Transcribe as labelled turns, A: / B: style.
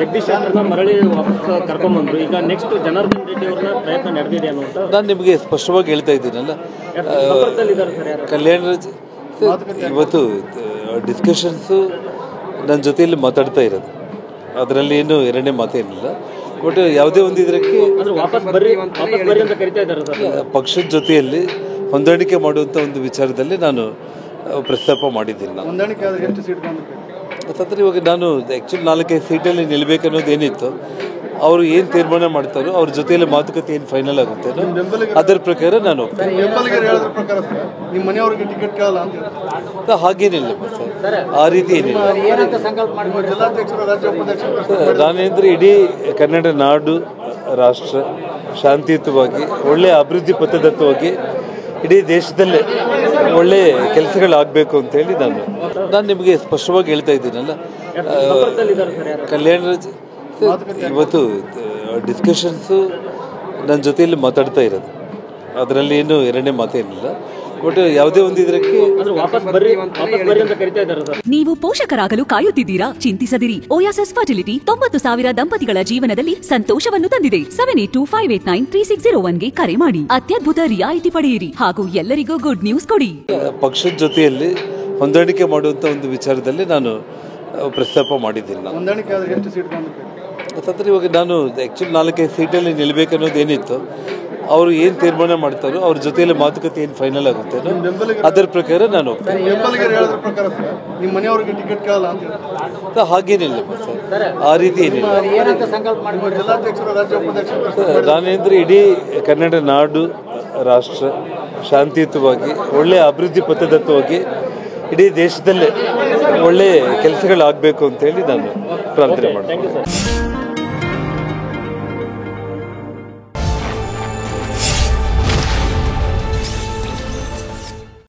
A: ಜಗದೀಶ್ ಶೆಟ್ಟರ್ನ ಮರಳಿ ವಾಪಸ್ ಕರ್ಕೊಂಡ್ಬಂದ್ರು. ಈಗ ನೆಕ್ಸ್ಟ್ ಜನಾರ್ದನ್ ರೆಡ್ಡಿ ಅವ್ರನ್ನ ಪ್ರಯತ್ನ ನಡೆದಿದೆ ಅನ್ನುವಂಥ
B: ನಾನು ನಿಮಗೆ ಸ್ಪಷ್ಟವಾಗಿ ಹೇಳ್ತಾ ಇದ್ದೀನಲ್ಲ. ಕಲ್ಯಾಣ ಇವತ್ತು ಡಿಸ್ಕಷನ್ಸು ನನ್ನ ಜೊತೆಯಲ್ಲಿ ಮಾತಾಡ್ತಾ ಇರೋದು, ಅದರಲ್ಲಿ ಏನು ಎರಡನೇ ಮಾತೇನಿಲ್ಲ. ಬಟ್ ಯಾವುದೇ ಒಂದು ಇದಕ್ಕೆ
A: ವಾಪಸ್ ಬರ್ರಿ ಅಂತ ಕರಿತಾ ಇದ್ದಾರೆ ಸರ್.
B: ಪಕ್ಷದ ಜೊತೆಯಲ್ಲಿ ಹೊಂದಾಣಿಕೆ ಮಾಡುವಂಥ ಒಂದು ವಿಚಾರದಲ್ಲಿ ನಾನು ಪ್ರಸ್ತಾಪ ಮಾಡಿದ್ದೀನಿ. ಅಂತಂದರೆ ಇವಾಗ ನಾನು ಆ್ಯಕ್ಚುಲಿ 4-5 ಸೀಟಲ್ಲಿ ನಿಲ್ಲಬೇಕನ್ನೋದು ಏನಿತ್ತು, ಅವರು ಏನು ತೀರ್ಮಾನ ಮಾಡ್ತಾರೋ ಅವ್ರ ಜೊತೆಯಲ್ಲಿ ಮಾತುಕತೆ ಏನು ಫೈನಲ್ ಆಗುತ್ತೆ ಅದರ ಪ್ರಕಾರ ನಾನು ಹಾಗೇನಿಲ್ಲ ಸರ್, ಆ ರೀತಿ ಏನಿಲ್ಲ. ನಾನೇಂದ್ರೆ ಇಡೀ ಕನ್ನಡ ನಾಡು ರಾಷ್ಟ್ರ ಶಾಂತಿಯುತವಾಗಿ ಒಳ್ಳೆಯ ಅಭಿವೃದ್ಧಿ ಪಥದತ್ತವಾಗಿ ಇಡೀ ದೇಶದಲ್ಲೇ ಒಳ್ಳೆ ಕೆಲಸಗಳಾಗಬೇಕು ಅಂತೇಳಿ ನಾನು ನಿಮಗೆ ಸ್ಪಷ್ಟವಾಗಿ ಹೇಳ್ತಾ ಇದ್ದೀನಲ್ಲ. ಕಲ್ಯಾಣ ಇವತ್ತು ಡಿಸ್ಕಷನ್ಸು ನನ್ನ ಜೊತೆಯಲ್ಲಿ ಮಾತಾಡ್ತಾ ಇರೋದು, ಅದರಲ್ಲಿ ಏನು ಎರಡನೇ ಮಾತೇನಿಲ್ಲ. ಬಟ್ ಯಾವುದೇ ಒಂದು ಇದಕ್ಕೆ
C: ನೀವು ಪೋಷಕರಾಗಲು ಕಾಯುತ್ತಿದ್ದೀರಾ? ಚಿಂತಿಸದಿರಿ. ಓಯಾಸಿಸ್ ಫರ್ಟಿಲಿಟಿ 90,000 ದಂಪತಿಗಳ ಜೀವನದಲ್ಲಿ ಸಂತೋಷವನ್ನು ತಂದಿದೆ. 7825893601ಗೆ ಕರೆ ಮಾಡಿ. ಅತ್ಯದ್ಭುತ ರಿಯಾಯಿತಿ ಪಡೆಯಿರಿ ಹಾಗೂ ಎಲ್ಲರಿಗೂ ಗುಡ್ ನ್ಯೂಸ್ ಕೊಡಿ.
B: ಪಕ್ಷದ ಜೊತೆಯಲ್ಲಿ ಹೊಂದಾಣಿಕೆ ಮಾಡುವಂತ ಒಂದು ವಿಚಾರದಲ್ಲಿ ನಾನು ಪ್ರಸ್ತಾಪ ಮಾಡಿದ್ದೀನಿ. ಅಂತಂದ್ರೆ ಇವಾಗ ನಾನು ಆ್ಯಕ್ಚುಲಿ 4-5 ಸೀಟಲ್ಲಿ ನಿಲ್ಲಬೇಕನ್ನೋದು ಏನಿತ್ತು, ಅವರು ಏನು ತೀರ್ಮಾನ ಮಾಡ್ತಾರೋ ಅವ್ರ ಜೊತೆಯಲ್ಲಿ ಮಾತುಕತೆ ಏನು ಫೈನಲ್ ಆಗುತ್ತೆ ಅದರ ಪ್ರಕಾರ ನಾನು ಹಾಗೇನಿಲ್ಲ ಸರ್, ಆ ರೀತಿ ಏನಿಲ್ಲ. ನಾನೇಂದ್ರೆ ಇಡೀ ಕನ್ನಡ ನಾಡು ರಾಷ್ಟ್ರ ಶಾಂತಿಯುತವಾಗಿ ಒಳ್ಳೆಯ ಅಭಿವೃದ್ಧಿ ಪಥದತ್ತವಾಗಿ ಇಡೀ ದೇಶದಲ್ಲೇ ಒಳ್ಳೆ ಕೆಲಸಗಳಾಗಬೇಕು ಅಂತೇಳಿ ನಾನು ಪ್ರಾರ್ಥನೆ ಮಾಡ್ತೀನಿ.